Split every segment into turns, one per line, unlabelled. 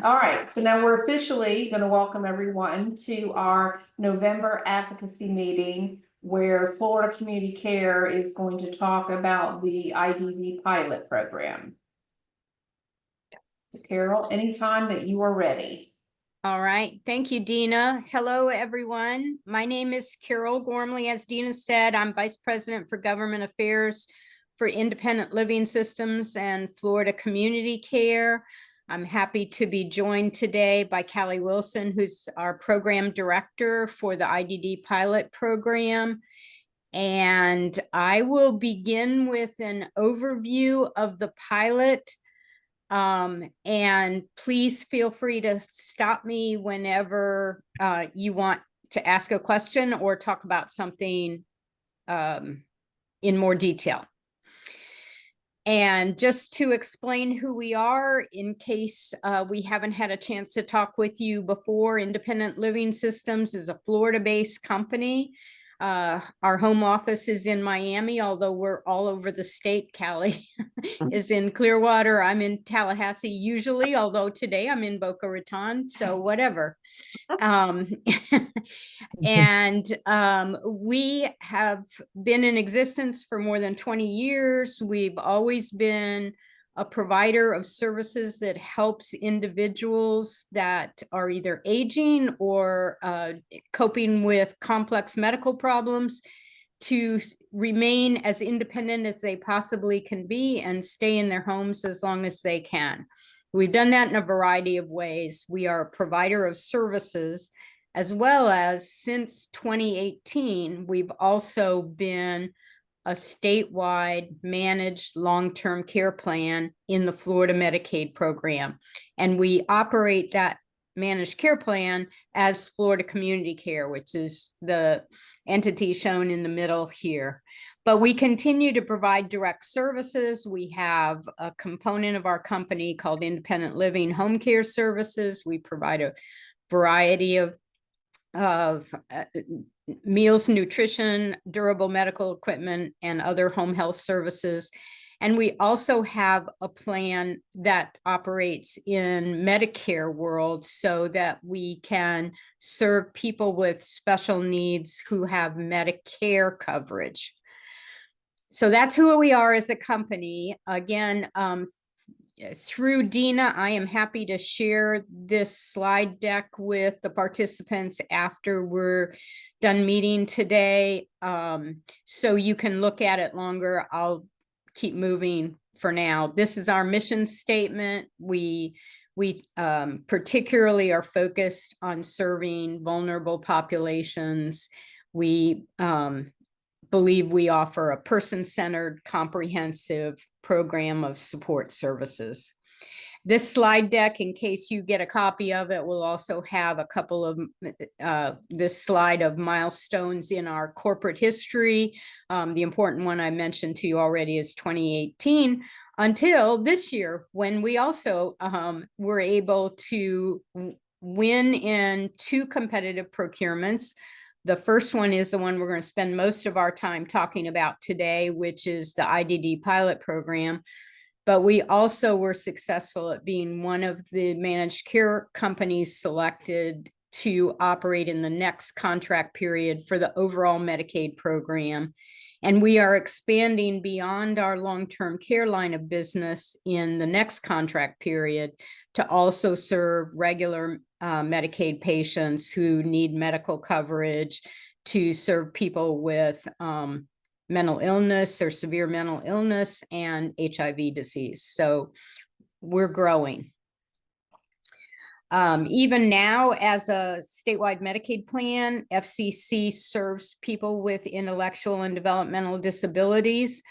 All right, so now we're officially going to welcome everyone to our November advocacy meeting where Florida Community Care is going to talk about the IDD pilot program. So Carol, anytime that you are ready.
All right. Thank you, Dina. Hello, everyone. My name is Carol Gormley. As Dina said, I'm Vice President for Government Affairs for Independent Living Systems and Florida Community Care. I'm happy to be joined today by Callie Wilson, who's our Program Director for the IDD Pilot Program. And I will begin with an overview of the pilot. And please feel free to stop me whenever you want to ask a question or talk about something in more detail. And just to explain who we are, in case we haven't had a chance to talk with you before, Independent Living Systems is a Florida-based company. Our home office is in Miami, although we're all over the state. Callie is in Clearwater. I'm in Tallahassee usually, although today I'm in Boca Raton, so whatever. We have been in existence for more than 20 years. We've always been a provider of services that helps individuals that are either aging or coping with complex medical problems to remain as independent as they possibly can be and stay in their homes as long as they can. We've done that in a variety of ways. We are a provider of services, as well as since 2018, we've also been a statewide managed long-term care plan in the Florida Medicaid program. And we operate that managed care plan as Florida Community Care, which is the entity shown in the middle here. But we continue to provide direct services. We have a component of our company called Independent Living Home Care Services. We provide a variety of meals, nutrition, durable medical equipment, and other home health services. And we also have a plan that operates in Medicare world so that we can serve people with special needs who have Medicare coverage. So that's who we are as a company. Again, through Dina, I am happy to share this slide deck with the participants after we're done meeting today. So you can look at it longer. I'll keep moving for now. This is our mission statement. We particularly are focused on serving vulnerable populations. We believe we offer a person-centered, comprehensive program of support services. This slide deck, in case you get a copy of it, will also have a couple of this slide of milestones in our corporate history. The important one I mentioned to you already is 2018 until this year, when we also were able to win in 2 competitive procurements. The first one is the one we're going to spend most of our time talking about today, which is the IDD pilot program. But we also were successful at being one of the managed care companies selected to operate in the next contract period for the overall Medicaid program. And we are expanding beyond our long-term care line of business in the next contract period to also serve regular Medicaid patients who need medical coverage, to serve people with mental illness or severe mental illness and HIV disease. So we're growing. Even now, as a statewide Medicaid plan, FCC serves people with intellectual and developmental disabilities.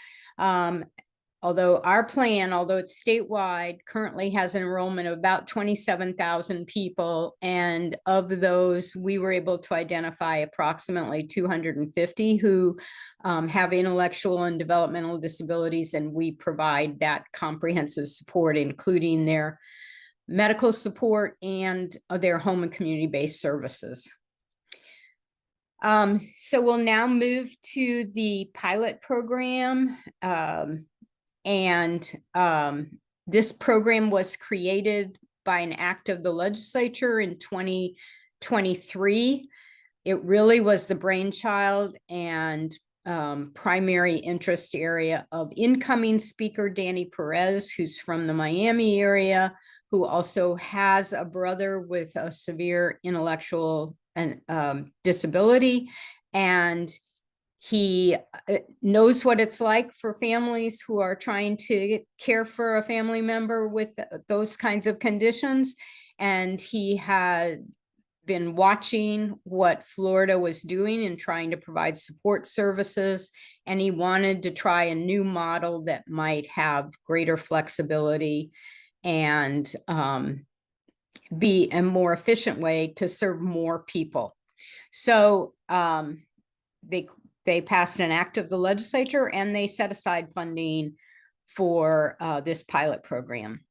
Although our plan, although it's statewide, currently has an enrollment of about 27,000 people. And of those, we were able to identify approximately 250 who have intellectual and developmental disabilities. And we provide that comprehensive support, including their medical support and their home and community-based services. So we'll now move to the pilot program. This program was created by an act of the legislature in 2023. It really was the brainchild and primary interest area of incoming speaker Danny Perez, who's from the Miami area, who also has a brother with a severe intellectual and disability. And he knows what it's like for families who are trying to care for a family member with those kinds of conditions. And he had been watching what Florida was doing and trying to provide support services. And he wanted to try a new model that might have greater flexibility and be a more efficient way to serve more people. So they passed an act of the legislature and they set aside funding for this pilot program.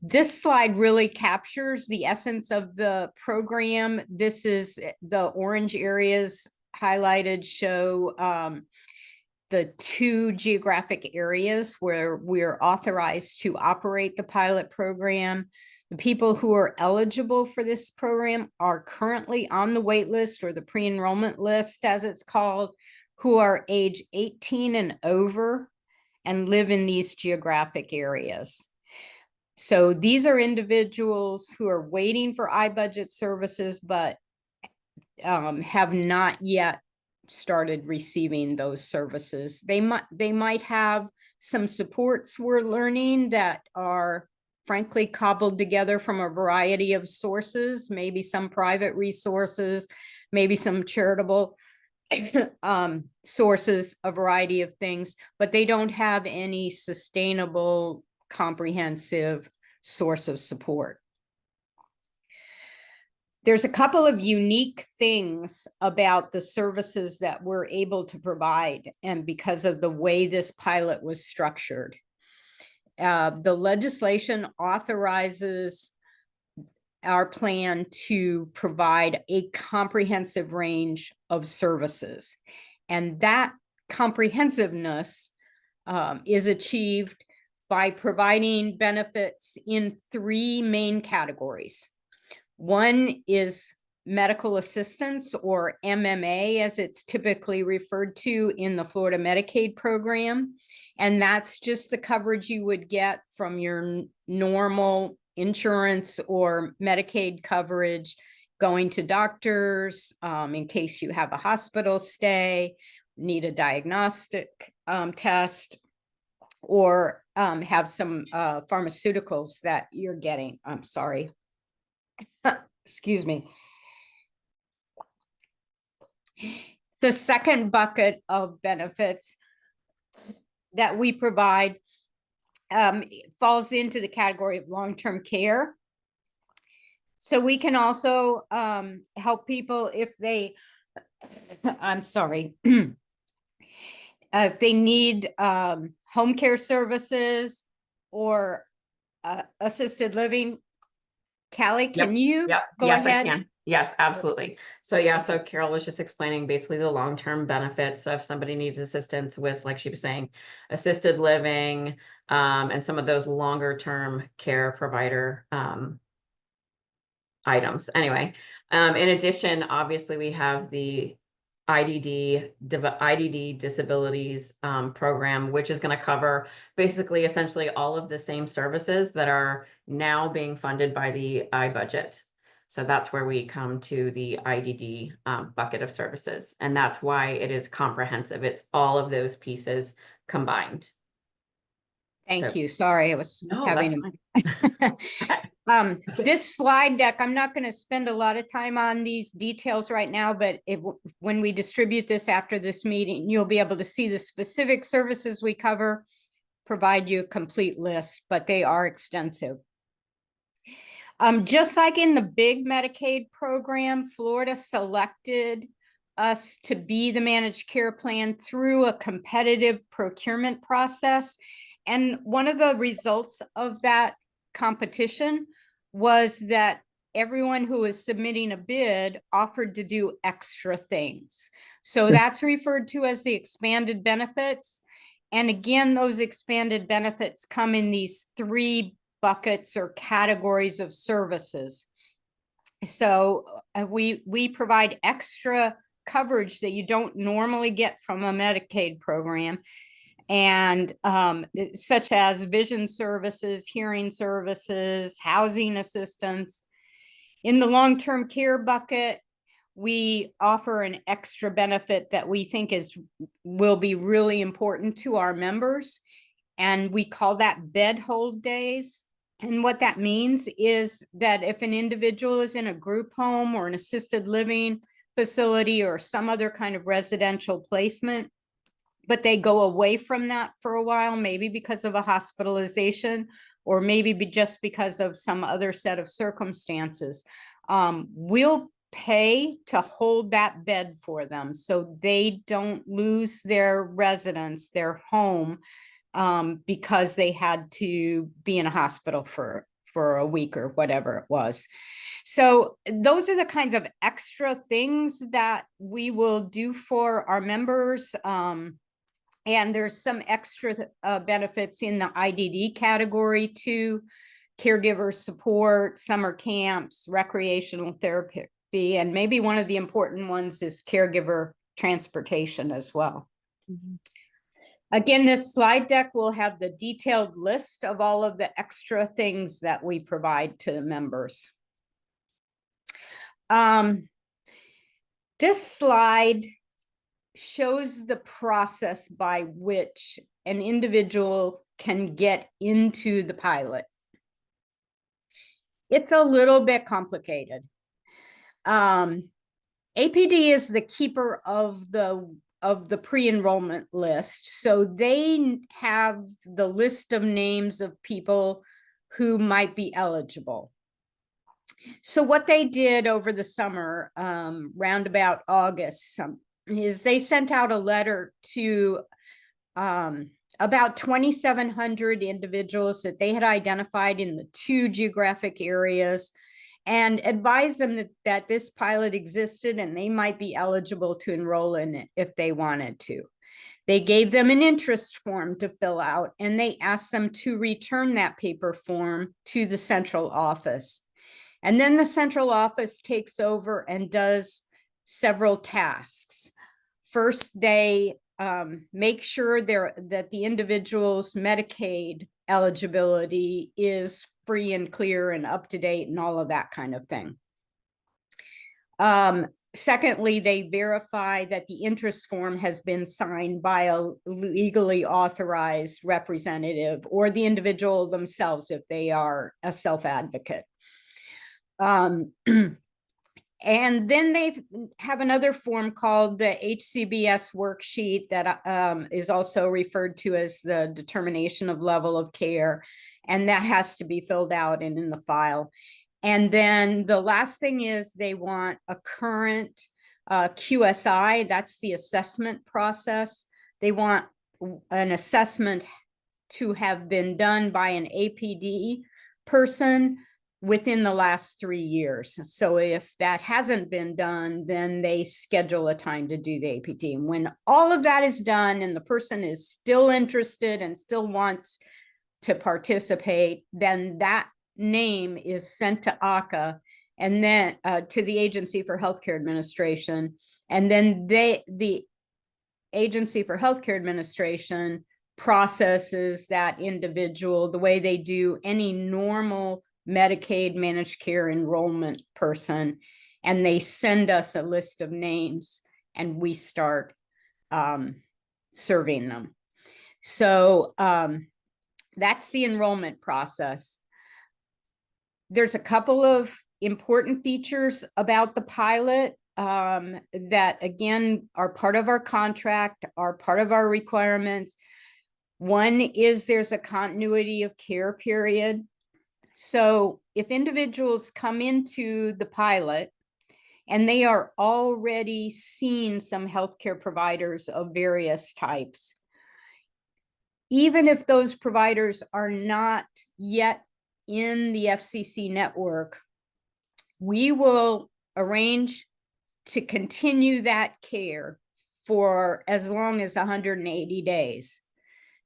This slide really captures the essence of the program. This is the orange areas highlighted show the 2 geographic areas where we're authorized to operate the pilot program. The people who are eligible for this program are currently on the wait list, or the pre-enrollment list as it's called, who are age 18 and over and live in these geographic areas. So these are individuals who are waiting for iBudget services, but have not yet started receiving those services. They might have some supports we're learning that are frankly cobbled together from a variety of sources, maybe some private resources, maybe some charitable sources, a variety of things, but they don't have any sustainable, comprehensive source of support. There's a couple of unique things about the services that we're able to provide, and because of the way this pilot was structured. The legislation authorizes our plan to provide a comprehensive range of services. And that comprehensiveness is achieved by providing benefits in 3 main categories. One is medical assistance, or MMA, as it's typically referred to in the Florida Medicaid program. And that's just the coverage you would get from your normal insurance or Medicaid coverage, going to doctors in case you have a hospital stay, need a diagnostic test, or have some pharmaceuticals that you're getting. I'm sorry. Excuse me. The second bucket of benefits that we provide falls into the category of long-term care. So we can also help people if they, I'm sorry, if they need home care services or assisted living. Callie, can you go ahead?
I can. Yes, absolutely. So yeah, so Carol was just explaining basically the long-term benefits. So if somebody needs assistance with, like she was saying, assisted living, and some of those longer-term care provider items. Anyway, in addition, obviously we have the IDD disabilities program, which is going to cover basically essentially all of the same services that are now being funded by the iBudget. So that's where we come to the IDD bucket of services. And that's why it is comprehensive. It's all of those pieces combined.
Thank you. Sorry, I was having this slide deck. I'm not going to spend a lot of time on these details right now, but when we distribute this after this meeting, you'll be able to see the specific services we cover, provide you a complete list, but they are extensive. Just like in the big Medicaid program, Florida selected us to be the managed care plan through a competitive procurement process. And one of the results of that competition was that everyone who was submitting a bid offered to do extra things. So that's referred to as the expanded benefits. And again, those expanded benefits come in these 3 buckets or categories of services. So we provide extra coverage that you don't normally get from a Medicaid program, and such as vision services, hearing services, housing assistance. In the long-term care bucket, we offer an extra benefit that we think will be really important to our members, and we call that bed hold days. And what that means is that if an individual is in a group home or an assisted living facility or some other kind of residential placement, but they go away from that for a while, maybe because of a hospitalization, or maybe just because of some other set of circumstances, we'll pay to hold that bed for them so they don't lose their residence, their home, because they had to be in a hospital for a week or whatever it was. So those are the kinds of extra things that we will do for our members. And there's some extra benefits in the IDD category too: caregiver support, summer camps, recreational therapy, and maybe one of the important ones is caregiver transportation as well. Mm-hmm. Again, this slide deck will have the detailed list of all of the extra things that we provide to the members. This slide shows the process by which an individual can get into the pilot. It's a little bit complicated. APD is the keeper of the pre-enrollment list. So they have the list of names of people who might be eligible. So what they did over the summer, round about August, is they sent out a letter to about 2,700 individuals that they had identified in the 2 geographic areas, and advised them that this pilot existed and they might be eligible to enroll in it if they wanted to. They gave them an interest form to fill out, and they asked them to return that paper form to the central office. And then the central office takes over and does several tasks. First, they make sure that the individual's Medicaid eligibility is free and clear and up to date and all of that kind of thing. Secondly, they verify that the interest form has been signed by a legally authorized representative or the individual themselves if they are a self-advocate. And then they have another form called the HCBS worksheet that is also referred to as the determination of level of care. And that has to be filled out and in the file. And then the last thing is they want a current QSI, that's the assessment process. They want an assessment to have been done by an APD person within the last 3 years. So if that hasn't been done, then they schedule a time to do the APT. And when all of that is done and the person is still interested and still wants to participate, then that name is sent to ACA and then to the Agency for Healthcare Administration. And then the Agency for Healthcare Administration processes that individual the way they do any normal Medicaid managed care enrollment person, and they send us a list of names and we start serving them. So that's the enrollment process. There's a couple of important features about the pilot that again are part of our contract, are part of our requirements. One is there's a continuity of care period. So if individuals come into the pilot and they are already seeing some healthcare providers of various types, even if those providers are not yet in the FCC network, we will arrange to continue that care for as long as 180 days.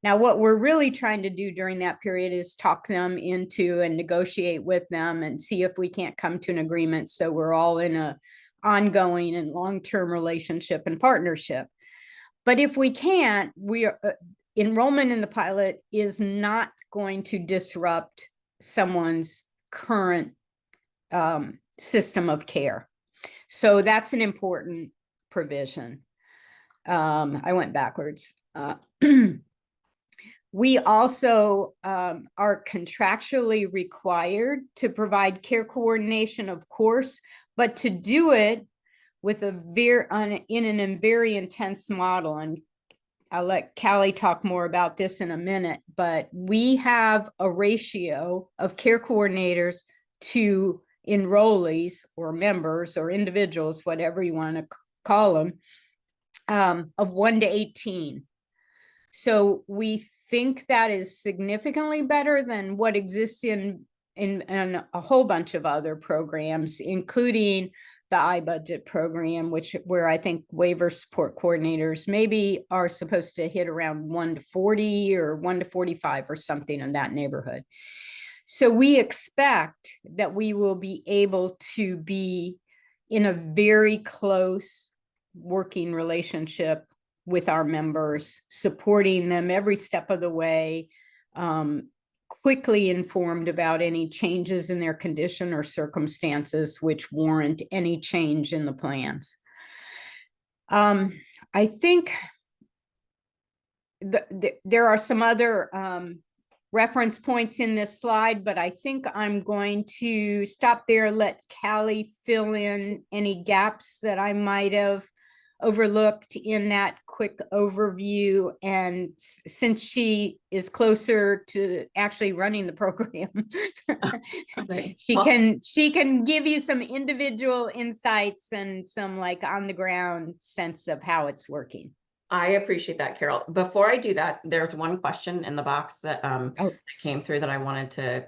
Now, what we're really trying to do during that period is talk them into and negotiate with them and see if we can't come to an agreement. So we're all in a ongoing and long-term relationship and partnership. But if we can't, enrollment in the pilot is not going to disrupt someone's current system of care. So that's an important provision. I went backwards. We also are contractually required to provide care coordination, of course, but to do it with in a very intense model. And I'll let Callie talk more about this in a minute, but we have a ratio of care coordinators to enrollees or members or individuals, whatever you want to call them, of 1 to 18. So we think that is significantly better than what exists in a whole bunch of other programs, including the iBudget program, where I think waiver support coordinators maybe are supposed to hit around 1 to 40 or 1 to 45 or something in that neighborhood. So we expect that we will be able to be in a very close working relationship with our members, supporting them every step of the way, quickly informed about any changes in their condition or circumstances which warrant any change in the plans. I think there are some other reference points in this slide, but I think I'm going to stop there, let Callie fill in any gaps that I might have overlooked in that quick overview. And since she is closer to actually running the program,
Okay.
she can give you some individual insights and some like on the ground sense of how it's working.
I appreciate that, Carol. Before I do that, there's one question in the box that came through that I wanted to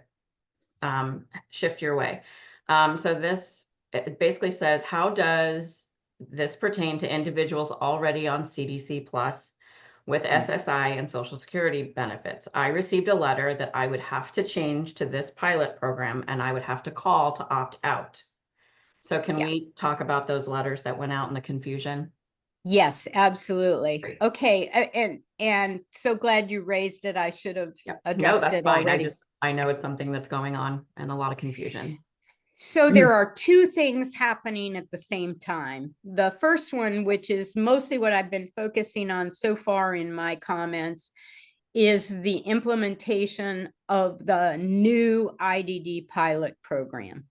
shift your way. So this, it basically says, how does this pertain to individuals already on CDC Plus with SSI and Social Security benefits? I received a letter that I would have to change to this pilot program and I would have to call to opt out. So can we talk about those letters that went out in the confusion?
Yes, absolutely.
Great.
Okay, and so glad you raised it. I should have addressed
that's
it
fine.
already.
I know it's something that's going on and a lot of confusion.
So there are two things happening at the same time. The first one, which is mostly what I've been focusing on so far in my comments, is the implementation of the new IDD pilot program.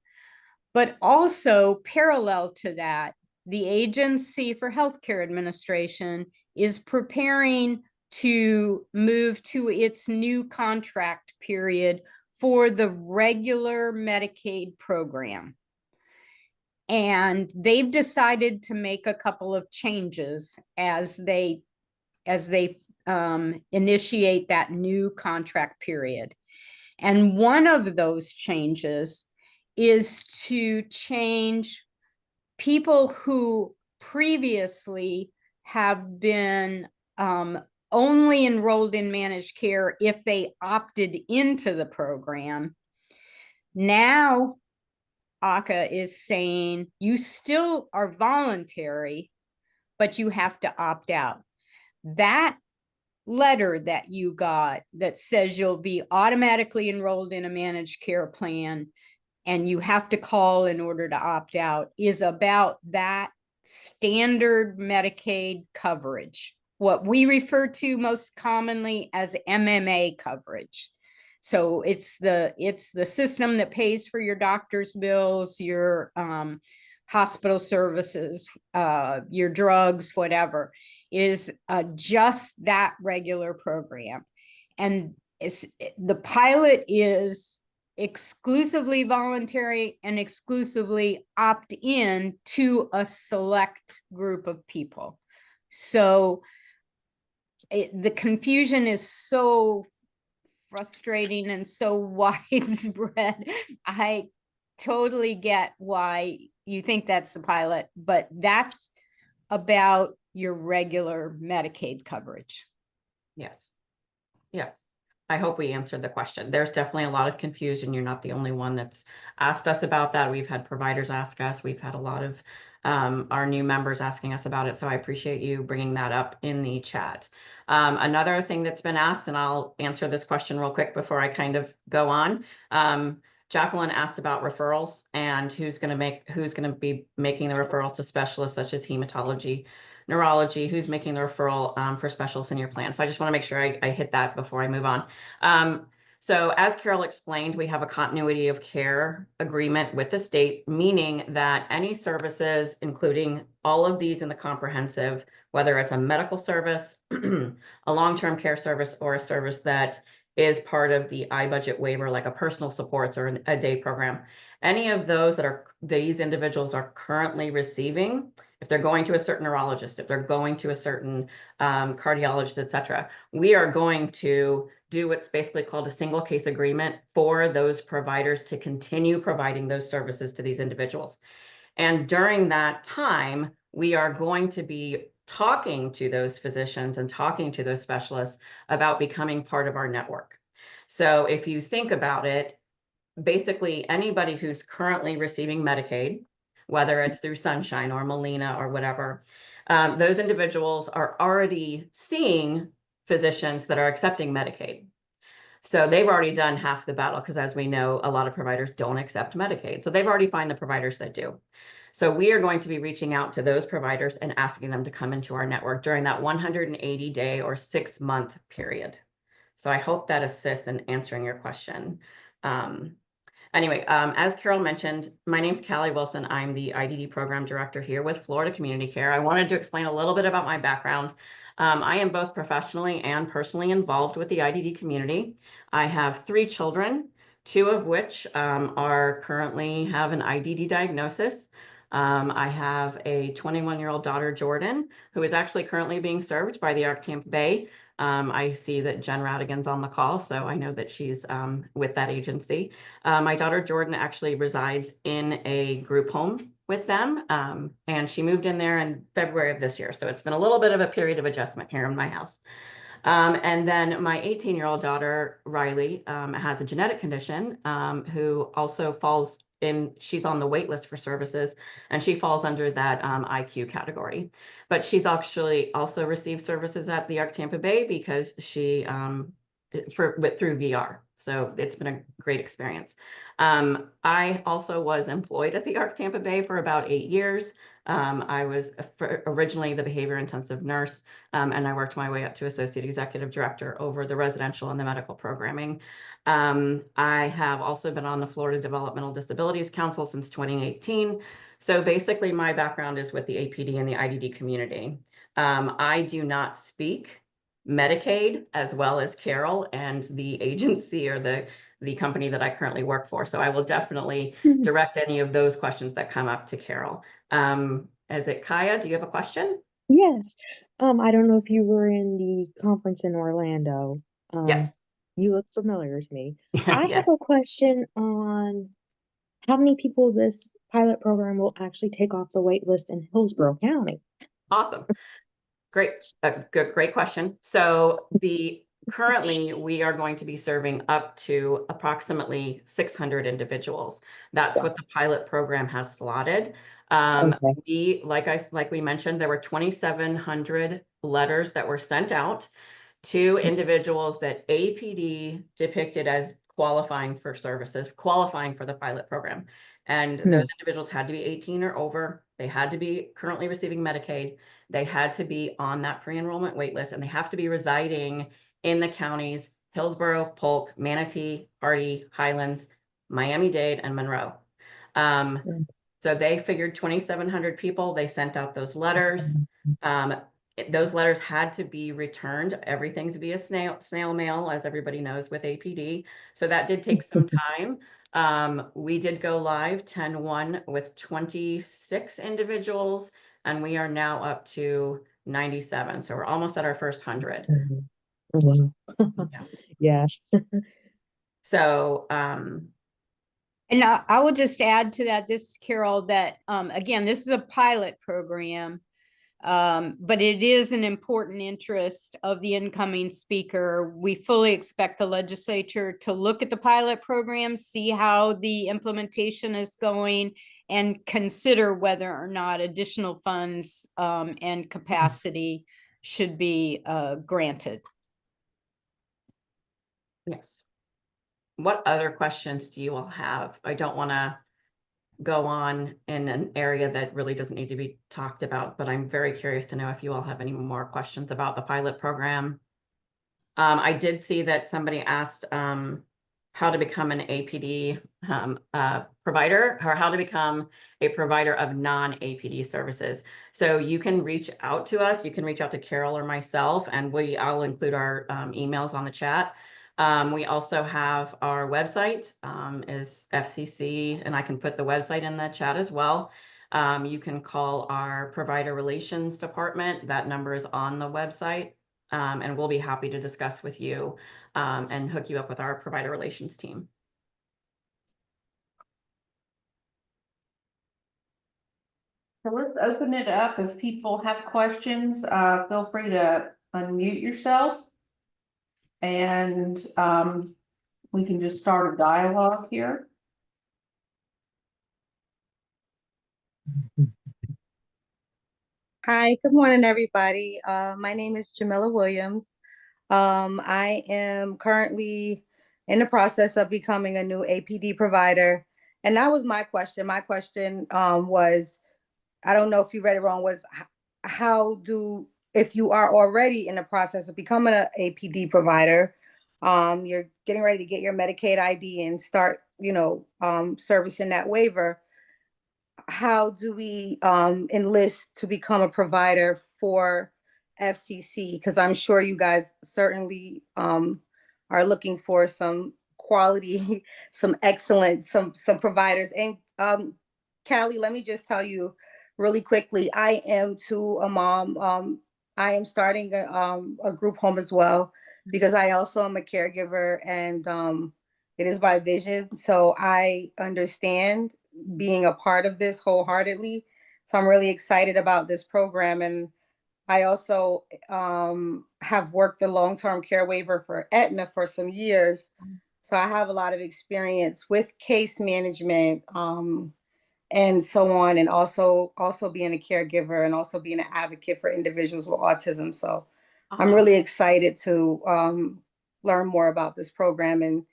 But also parallel to that, the Agency for Healthcare Administration is preparing to move to its new contract period for the regular Medicaid program. And they've decided to make a couple of changes as they initiate that new contract period. And one of those changes is to change people who previously have been only enrolled in managed care if they opted into the program. Now, ACA is saying you still are voluntary, but you have to opt out. That letter that you got that says you'll be automatically enrolled in a managed care plan and you have to call in order to opt out is about that standard Medicaid coverage, what we refer to most commonly as MMA coverage. So it's the system that pays for your doctor's bills, your hospital services, your drugs, whatever. It is just that regular program. And the pilot is exclusively voluntary and exclusively opt in to a select group of people. So the confusion is so frustrating and so widespread. I totally get why you think that's the pilot, but that's about your regular Medicaid coverage.
Yes. Yes. I hope we answered the question. There's definitely a lot of confusion. You're not the only one that's asked us about that. We've had providers ask us. We've had a lot of our new members asking us about it. So I appreciate you bringing that up in the chat. Another thing that's been asked, and I'll answer this question real quick before I kind of go on. Jacqueline asked about referrals and who's going to be making the referrals to specialists such as hematology, neurology, who's making the referral for specialists in your plan. So I just want to make sure I hit that before I move on. So as Carol explained, we have a continuity of care agreement with the state, meaning that any services, including all of these in the comprehensive, whether it's a medical service, a long-term care service, or a service that is part of the iBudget waiver, like a personal supports or a day program, any of those that these individuals are currently receiving, if they're going to a certain neurologist, if they're going to a certain cardiologist, et cetera, we are going to do what's basically called a single case agreement for those providers to continue providing those services to these individuals. And during that time, we are going to be talking to those physicians and talking to those specialists about becoming part of our network. So if you think about it, basically anybody who's currently receiving Medicaid, whether it's through Sunshine or Molina or whatever, those individuals are already seeing physicians that are accepting Medicaid. So they've already done half the battle because, as we know, a lot of providers don't accept Medicaid. So they've already found the providers that do. So we are going to be reaching out to those providers and asking them to come into our network during that 180-day or 6-month period. So I hope that assists in answering your question. Anyway, as Carol mentioned, my name's Callie Wilson. I'm the IDD program director here with Florida Community Care. I wanted to explain a little bit about my background. I am both professionally and personally involved with the IDD community. I have 3 children, 2 of which currently have an IDD diagnosis. I have a 21-year-old daughter, Jordan, who is actually currently being served by the ARC Tampa Bay. I see that Jen Radigan's on the call, so I know that she's with that agency. My daughter, Jordan, actually resides in a group home with them, and she moved in there in February of this year. So it's been a little bit of a period of adjustment here in my house. And then my 18-year-old daughter, Riley, has a genetic condition who also falls in, she's on the wait list for services, and she falls under that IQ category. But she's actually also received services at the ARC Tampa Bay because she, through VR. So it's been a great experience. I also was employed at the ARC Tampa Bay for about 8 years. I was originally the behavior intensive nurse, and I worked my way up to associate executive director over the residential and the medical programming. I have also been on the Florida Developmental Disabilities Council since 2018. So basically my background is with the APD and the IDD community. I do not speak Medicaid as well as Carol and the agency or the company that I currently work for. So I will definitely direct any of those questions that come up to Carol. Is it Kaya? Do you have a question?
Yes. I don't know if you were in the conference in Orlando.
Yes.
You look familiar to me. I
Yes.
have a question on how many people this pilot program will actually take off the wait list in Hillsborough County.
Awesome. Great. Great question. So currently we are going to be serving up to approximately 600 individuals. That's
Wow.
what the pilot program has slotted.
Okay.
Like we mentioned, there were 2,700 letters that were sent out to individuals that APD depicted as qualifying for services, qualifying for the pilot program. And those individuals had to be 18 or over. They had to be currently receiving Medicaid. They had to be on that pre-enrollment wait list, and they have to be residing in the counties Hillsborough, Polk, Manatee, Hardee, Highlands, Miami-Dade, and Monroe. So they figured 2,700 people. They sent out those letters. Those letters had to be returned. Everything's via snail mail, as everybody knows, with APD. So that did take some time. We did go live 10/1 with 26 individuals, and we are now up to 97. So we're almost at our first 100.
Wow. Yeah.
So,
And I will just add to that, this, Carol, that again, this is a pilot program. But it is an important interest of the incoming speaker. We fully expect the legislature to look at the pilot program, see how the implementation is going, and consider whether or not additional funds and capacity should be granted.
Yes. What other questions do you all have? I don't want to go on in an area that really doesn't need to be talked about, but I'm very curious to know if you all have any more questions about the pilot program. I did see that somebody asked how to become an APD provider, or how to become a provider of non-APD services. So you can reach out to us. You can reach out to Carol or myself, and I'll include our emails on the chat. We also have our website is FCC, and I can put the website in the chat as well. You can call our provider relations department. That number is on the website, and we'll be happy to discuss with you and hook you up with our provider relations team.
So let's open it up. If people have questions, feel free to unmute yourself. And we can just start a dialogue here.
Hi, good morning, everybody. My name is Jamila Williams. I am currently in the process of becoming a new APD provider. And that was my question. My question was, I don't know if you read it wrong, was if you are already in the process of becoming an APD provider, you're getting ready to get your Medicaid ID and start, servicing that waiver. How do we enlist to become a provider for FCC? Because I'm sure you guys certainly are looking for some quality, some excellent, some providers. And Callie, let me just tell you really quickly, I am too a mom. I am starting a group home as well, because I also am a caregiver, and it is my vision. So I understand being a part of this wholeheartedly. So I'm really excited about this program. And I also have worked the long-term care waiver for Aetna for some years. So I have a lot of experience with case management and so on, and also being a caregiver and also being an advocate for individuals with autism. So I'm really excited to learn more about this program. And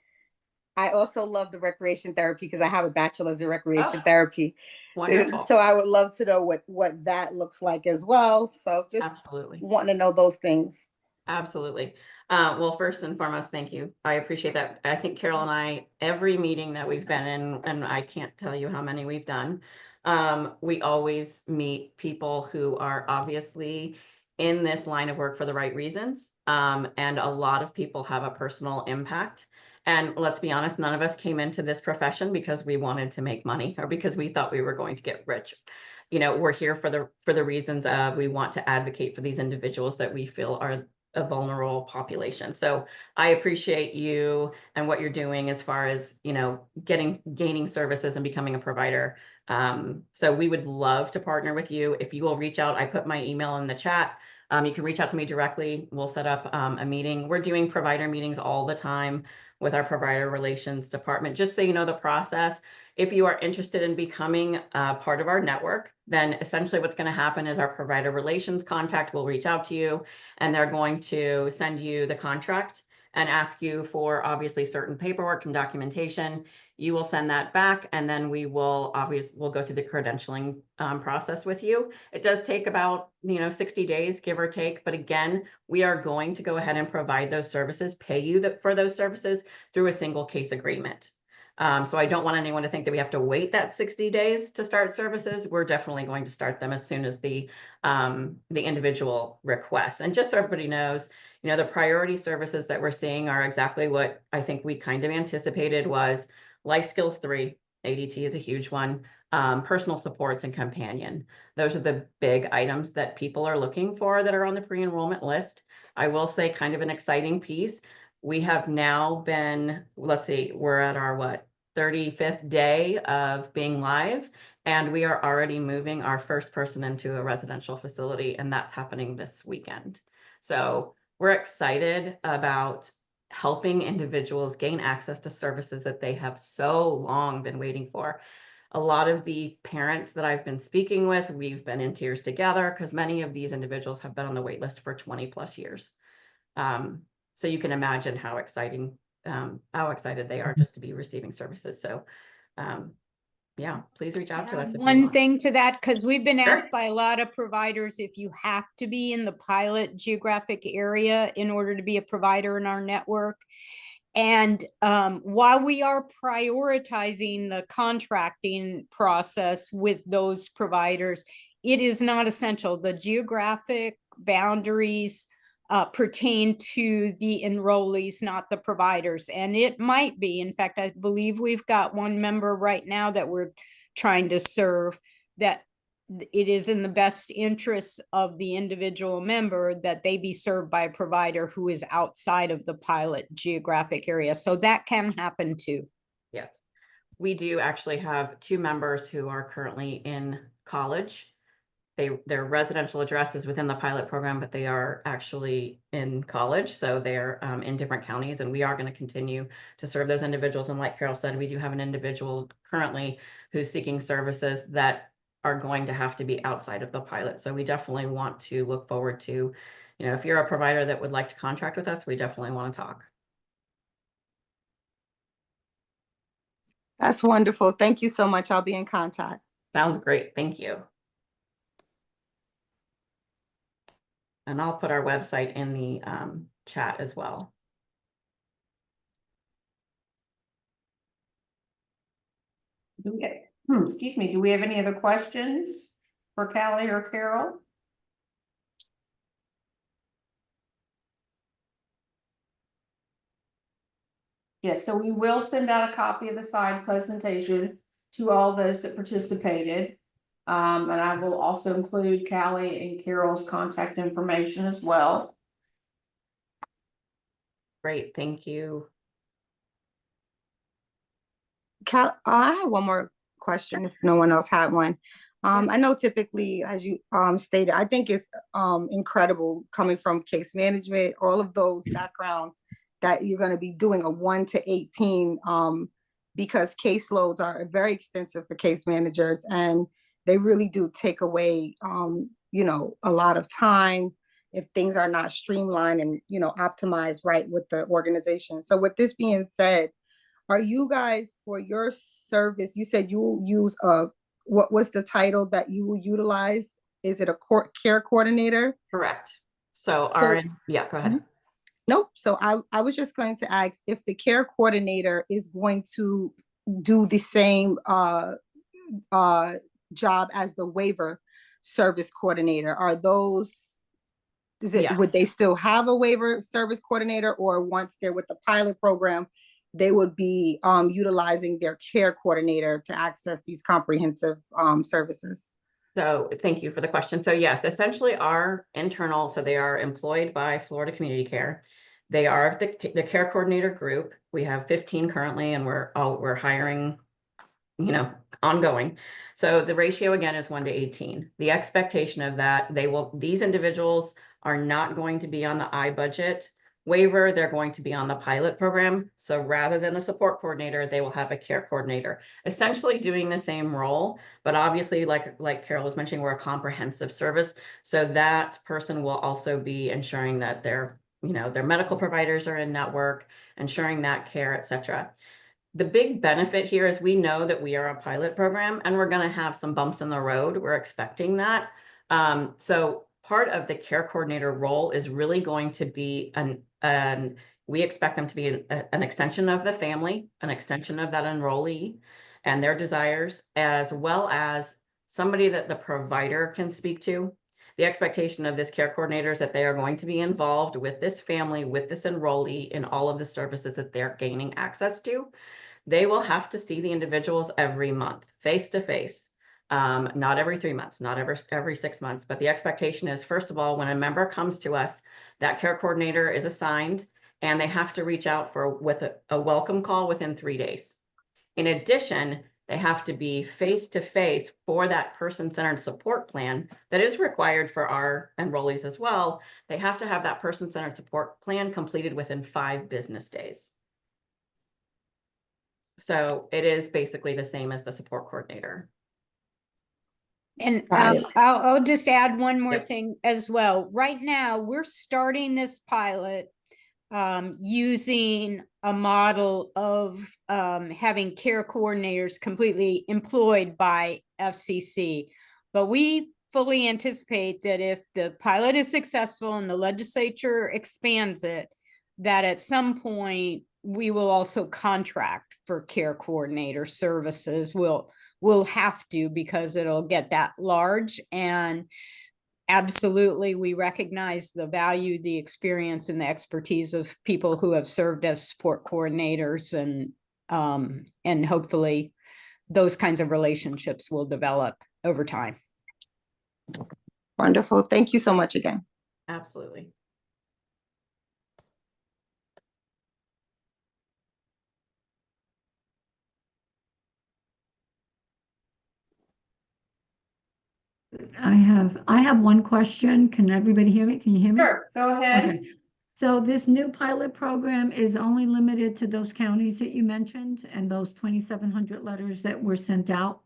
I also love the recreation therapy because I have a bachelor's in recreation therapy.
Wonderful.
So I would love to know what that looks like as well. So just
Absolutely.
wanting to know those things.
Absolutely. Well, first and foremost, thank you. I appreciate that. I think Carol and I, every meeting that we've been in, and I can't tell you how many we've done, we always meet people who are obviously in this line of work for the right reasons. And a lot of people have a personal impact. And let's be honest, none of us came into this profession because we wanted to make money or because we thought we were going to get rich. We're here for the reasons of we want to advocate for these individuals that we feel are a vulnerable population. So I appreciate you and what you're doing as far as, gaining services and becoming a provider. So we would love to partner with you. If you will reach out, I put my email in the chat. You can reach out to me directly. We'll set up a meeting. We're doing provider meetings all the time with our provider relations department, just so you know the process. If you are interested in becoming part of our network, then essentially what's going to happen is our provider relations contact will reach out to you, and they're going to send you the contract and ask you for obviously certain paperwork and documentation. You will send that back, and then we'll go through the credentialing process with you. It does take about 60 days, give or take. But again, we are going to go ahead and provide those services, pay you for those services through a single case agreement. So I don't want anyone to think that we have to wait that 60 days to start services. We're definitely going to start them as soon as the individual requests. And just so everybody knows, the priority services that we're seeing are exactly what I think we kind of anticipated was Life Skills 3, ADT is a huge one, personal supports and companion. Those are the big items that people are looking for that are on the pre-enrollment list. I will say kind of an exciting piece. We have now been, we're at our 35th day of being live, And we are already moving our first person into a residential facility, and that's happening this weekend. So we're excited about helping individuals gain access to services that they have so long been waiting for. A lot of the parents that I've been speaking with, we've been in tears together because many of these individuals have been on the wait list for 20 plus years. So you can imagine how excited they are just to be receiving services. So yeah, please reach out to us. If you
One
want.
thing to that, because we've been
Sure.
asked by a lot of providers if you have to be in the pilot geographic area in order to be a provider in our network. And while we are prioritizing the contracting process with those providers, it is not essential. The geographic boundaries pertain to the enrollees, not the providers. And it might be, in fact, I believe we've got one member right now that we're trying to serve, that it is in the best interest of the individual member that they be served by a provider who is outside of the pilot geographic area. So that can happen too.
Yes, we do actually have 2 members who are currently in college. Their residential address is within the pilot program, but they are actually in college. So they're in different counties, and we are going to continue to serve those individuals. And like Carol said, we do have an individual currently who's seeking services that are going to have to be outside of the pilot. So we definitely want to look forward to, if you're a provider that would like to contract with us, we definitely want to talk.
That's wonderful. Thank you so much. I'll be in contact.
Sounds great. Thank you. And I'll put our website in the chat as well.
Excuse me, do we have any other questions for Callie or Carol? Yes, so we will send out a copy of the slide presentation to all those that participated. And I will also include Callie and Carol's contact information as well.
Great, thank you.
I have one more question if no one else had one. I know typically, as you stated, I think it's incredible coming from case management, all of those backgrounds, that you're going to be doing a 1 to 18 because caseloads are very extensive for case managers, and they really do take away, a lot of time if things are not streamlined and, optimized right with the organization. So with this being said, are you guys, for your service, you said you will use what was the title that you will utilize? Is it a care coordinator?
Correct. So yeah, go ahead.
Nope. So I was just going to ask if the care coordinator is going to do the same job as the waiver service coordinator. Would they still have a waiver service coordinator, or once they're with the pilot program, they would be utilizing their care coordinator to access these comprehensive services?
So thank you for the question. So yes, essentially our internal, so they are employed by Florida Community Care. They are the care coordinator group. We have 15 currently, and we're hiring, ongoing. So the ratio again is 1 to 18. The expectation of that, these individuals are not going to be on the iBudget waiver. They're going to be on the pilot program. So rather than a support coordinator, they will have a care coordinator, essentially doing the same role. But obviously, like Carol was mentioning, we're a comprehensive service. So that person will also be ensuring that their medical providers are in network, ensuring that care, et cetera. The big benefit here is we know that we are a pilot program, and we're going to have some bumps in the road. We're expecting that. So part of the care coordinator role is really going to be we expect them to be an extension of the family, an extension of that enrollee and their desires, as well as somebody that the provider can speak to. The expectation of this care coordinator is that they are going to be involved with this family, with this enrollee, in all of the services that they're gaining access to. They will have to see the individuals every month, face to face. Not every 3 months, not every 6 months, but the expectation is, first of all, when a member comes to us, that care coordinator is assigned, and they have to reach out with a welcome call within 3 days. In addition, They have to be face-to-face for that person-centered support plan that is required for our enrollees as well. They have to have that person-centered support plan completed within 5 business days. So it is basically the same as the support coordinator.
And
Got it.
I'll just add one more
Yep.
thing as well. Right now, we're starting this pilot using a model of having care coordinators completely employed by FCC. But we fully anticipate that if the pilot is successful and the legislature expands it, that at some point we will also contract for care coordinator services. We'll have to, because it'll get that large. And absolutely, we recognize the value, the experience, and the expertise of people who have served as support coordinators, and hopefully those kinds of relationships will develop over time.
Wonderful. Thank you so much again.
Absolutely.
I have one question. Can everybody hear me? Can you hear me?
Sure, go ahead.
Okay. So this new pilot program is only limited to those counties that you mentioned and those 2,700 letters that were sent out?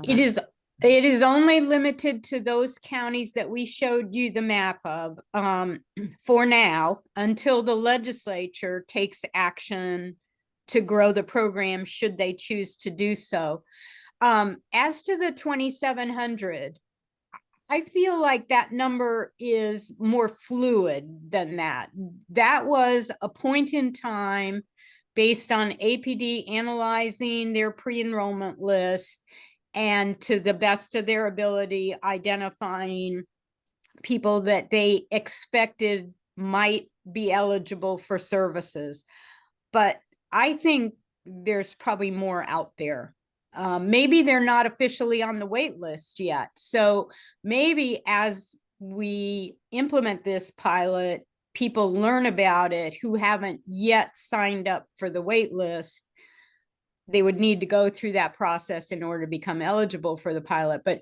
It is only limited to those counties that we showed you the map of for now, until the legislature takes action to grow the program, should they choose to do so. As to the 2,700, I feel like that number is more fluid than that. That was a point in time based on APD analyzing their pre-enrollment list and, to the best of their ability, identifying people that they expected might be eligible for services. But I think there's probably more out there. Maybe they're not officially on the wait list yet. So maybe as we implement this pilot, people learn about it who haven't yet signed up for the wait list. They would need to go through that process in order to become eligible for the pilot. But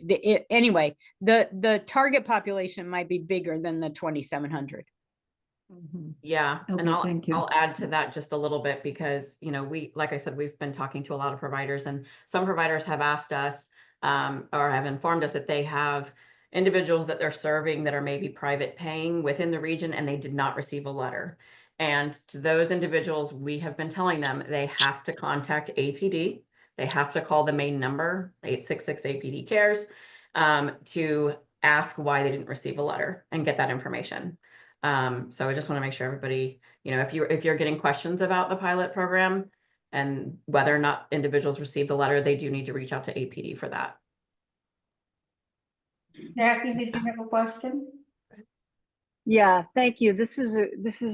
anyway, the target population might be bigger than the 2,700.
Yeah,
Okay,
and
thank you.
I'll add to that just a little bit, because, you know, like I said, we've been talking to a lot of providers, and some providers have asked us or have informed us that they have individuals that they're serving that are maybe private paying within the region, and they did not receive a letter. And to those individuals, we have been telling them they have to contact APD. They have to call the main number, 866 APD Cares, to ask why they didn't receive a letter and get that information. So I just want to make sure everybody, you know, if you're getting questions about the pilot program and whether or not individuals received a letter, they do need to reach out to APD for that.
Jackie, did you have a question?
Yeah, thank you. This is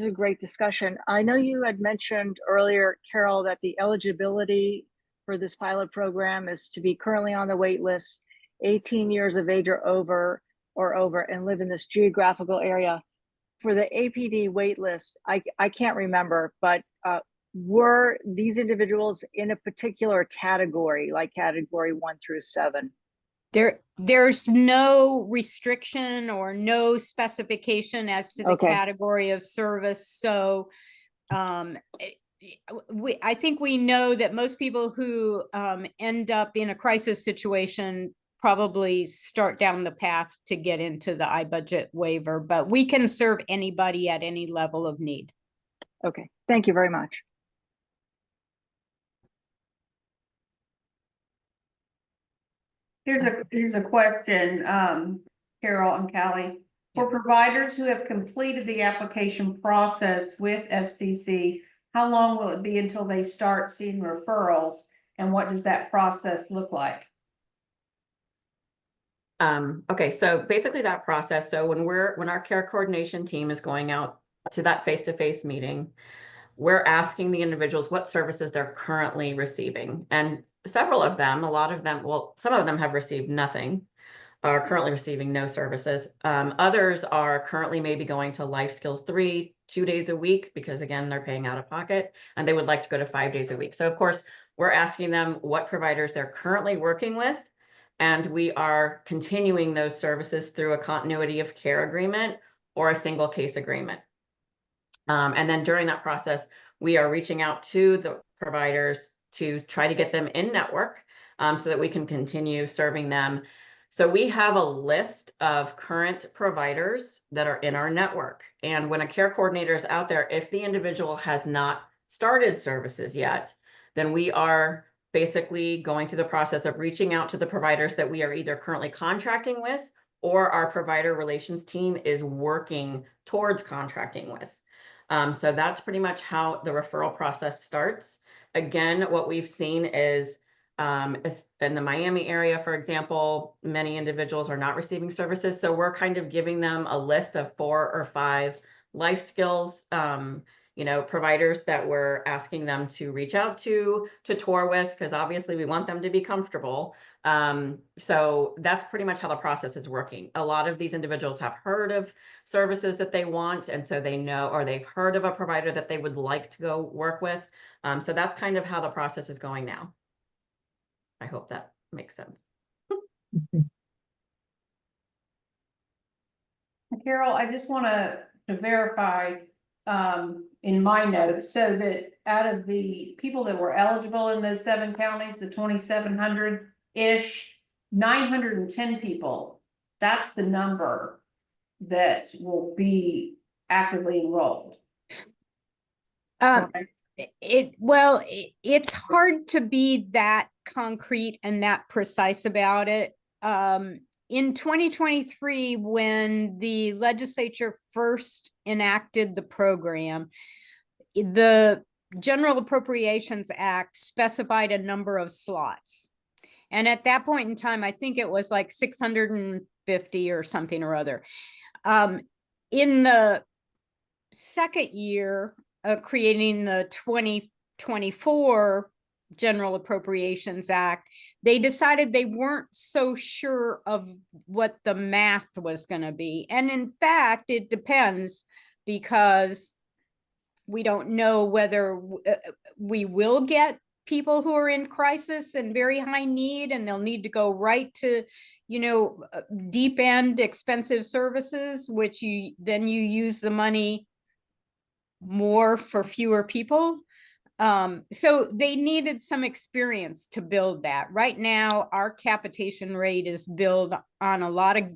a great discussion. I know you had mentioned earlier, Carol, that the eligibility for this pilot program is to be currently on the wait list, 18 years of age or over, and live in this geographical area. For the APD wait list, I can't remember, but were these individuals in a particular category, like category 1 through 7?
There's no restriction or no specification as to the
Okay.
category of service. So I think we know that most people who end up in a crisis situation probably start down the path to get into the iBudget waiver, but we can serve anybody at any level of need.
Okay, thank you very much.
Here's a question, Carol and Callie. For providers who have completed the application process with FCC, how long will it be until they start seeing referrals, and what does that process look like?
Okay, so basically that process, so when our care coordination team is going out to that face-to-face meeting, we're asking the individuals what services they're currently receiving. And several of them, a lot of them, well, some of them have received nothing, are currently receiving no services. Others are currently maybe going to Life Skills 3, 2 days a week, because again, they're paying out of pocket, and they would like to go to 5 days a week. So of course, we're asking them what providers they're currently working with, and we are continuing those services through a continuity of care agreement or a single case agreement. And then during that process, we are reaching out to the providers to try to get them in network so that we can continue serving them. So we have a list of current providers that are in our network. And when a care coordinator is out there, if the individual has not started services yet, then we are basically going through the process of reaching out to the providers that we are either currently contracting with or our provider relations team is working towards contracting with. So that's pretty much how the referral process starts. Again, what we've seen is in the Miami area, for example, many individuals are not receiving services. So we're kind of giving them a list of 4 or 5 life skills, providers that we're asking them to reach out to tour with, because obviously we want them to be comfortable. So that's pretty much how the process is working. A lot of these individuals have heard of services that they want, and so they know, or they've heard of a provider that they would like to go work with. So that's kind of how the process is going now. I hope that makes sense.
Carol, I just want to verify in my notes, so that out of the people that were eligible in those 7 counties, the 2,700-ish, 910 people, that's the number that will be actively enrolled. Correct?
It's hard to be that concrete and that precise about it. In 2023, when the legislature first enacted the program, the General Appropriations Act specified a number of slots. And at that point in time, I think it was like 650 or something or other. In the second year of creating the 2024 General Appropriations Act, they decided they weren't so sure of what the math was going to be. And in fact, it depends, because we don't know whether we will get people who are in crisis and very high need, and they'll need to go right to, deep end expensive services, which you use the money more for fewer people. So they needed some experience to build that. Right now, our capitation rate is built on a lot of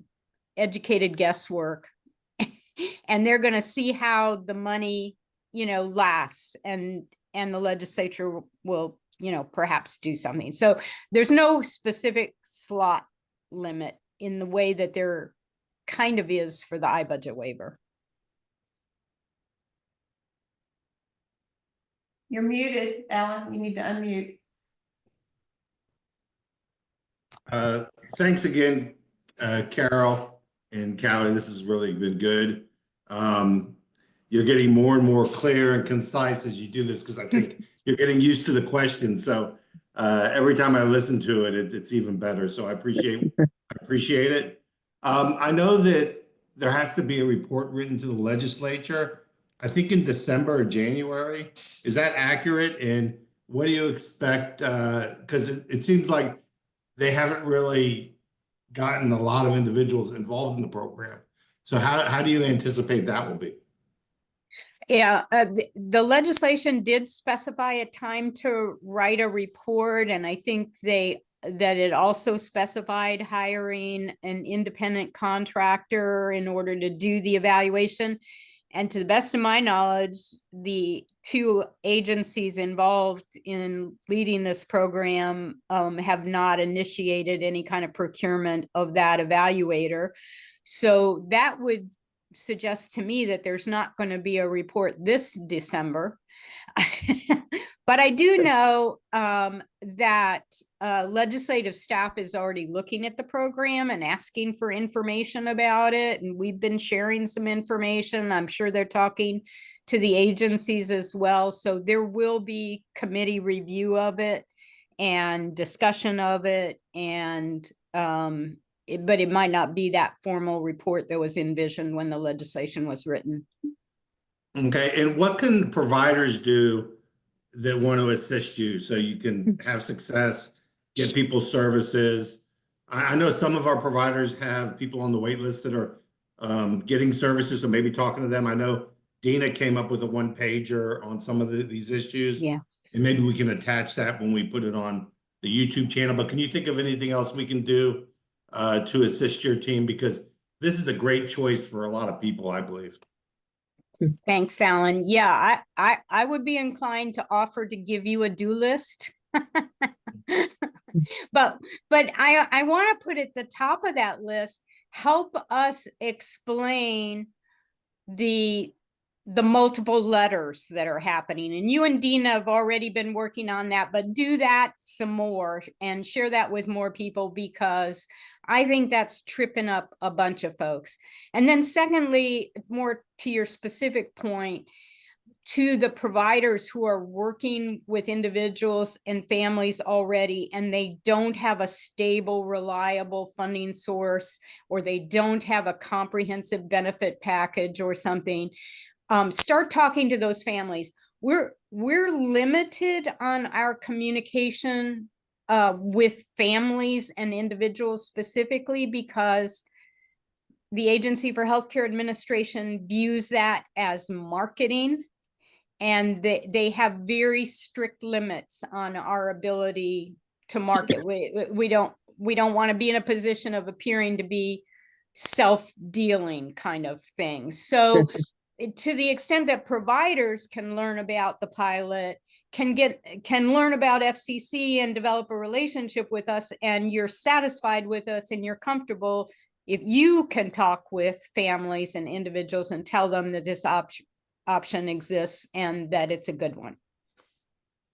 educated guesswork, and they're going to see how the money, lasts, and the legislature will, perhaps do something. So there's no specific slot limit in the way that there kind of is for the iBudget waiver.
You're muted, Alan. You need to unmute.
Thanks again, Carol and Callie. This has really been good. You're getting more and more clear and concise as you do this, because I think you're getting used to the questions. So every time I listen to it, it's even better. So I appreciate it. I know that there has to be a report written to the legislature, I think in December or January. Is that accurate? And what do you expect? Because it seems like they haven't really gotten a lot of individuals involved in the program. So how do you anticipate that will be?
Yeah, the legislation did specify a time to write a report, and I think that it also specified hiring an independent contractor in order to do the evaluation. And to the best of my knowledge, the 2 agencies involved in leading this program have not initiated any kind of procurement of that evaluator. So that would suggest to me that there's not going to be a report this December. But I do know that legislative staff is already looking at the program and asking for information about it. And we've been sharing some information. I'm sure they're talking to the agencies as well. So there will be committee review of it and discussion of it. And but it might not be that formal report that was envisioned when the legislation was written.
Okay, and what can providers do that want to assist you so you can have success, get people services. I know some of our providers have people on the wait list that are getting services, so maybe talking to them. I know Dina came up with a one-pager on some of these issues.
Yeah.
And maybe we can attach that when we put it on the YouTube channel. But can you think of anything else we can do to assist your team? Because this is a great choice for a lot of people, I believe.
Thanks, Alan. Yeah, I would be inclined to offer to give you a do list. But I want to put at the top of that list, help us explain the multiple letters that are happening. And you and Dina have already been working on that, but do that some more and share that with more people, because I think that's tripping up a bunch of folks. And then secondly, more to your specific point, to the providers who are working with individuals and families already, and they don't have a stable, reliable funding source, or they don't have a comprehensive benefit package or something, start talking to those families. We're limited on our communication with families and individuals specifically because the Agency for Healthcare Administration views that as marketing, and they have very strict limits on our ability to market. We don't want to be in a position of appearing to be self-dealing kind of thing. So to the extent that providers can learn about the pilot, can learn about FCC and develop a relationship with us, and you're satisfied with us and you're comfortable, if you can talk with families and individuals and tell them that this option exists and that it's a good one.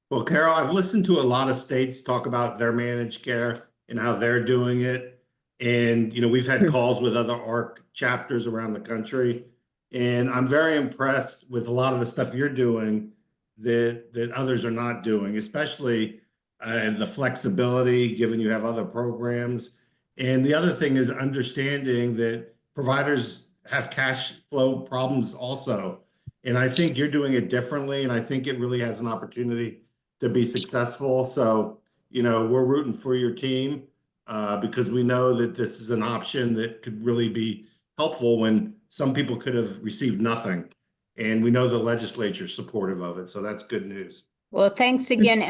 Well, Carol, I've listened to a lot of states talk about their managed care and how they're doing it. And, we've had calls with other ARC chapters around the country. And I'm very impressed with a lot of the stuff you're doing that others are not doing, especially the flexibility, given you have other programs. And the other thing is understanding that providers have cash flow problems also. And I think you're doing it differently, and I think it really has an opportunity to be successful. So, we're rooting for your team because we know that this is an option that could really be helpful when some people could have received nothing. And we know the legislature is supportive of it. So that's good news.
Well, thanks again.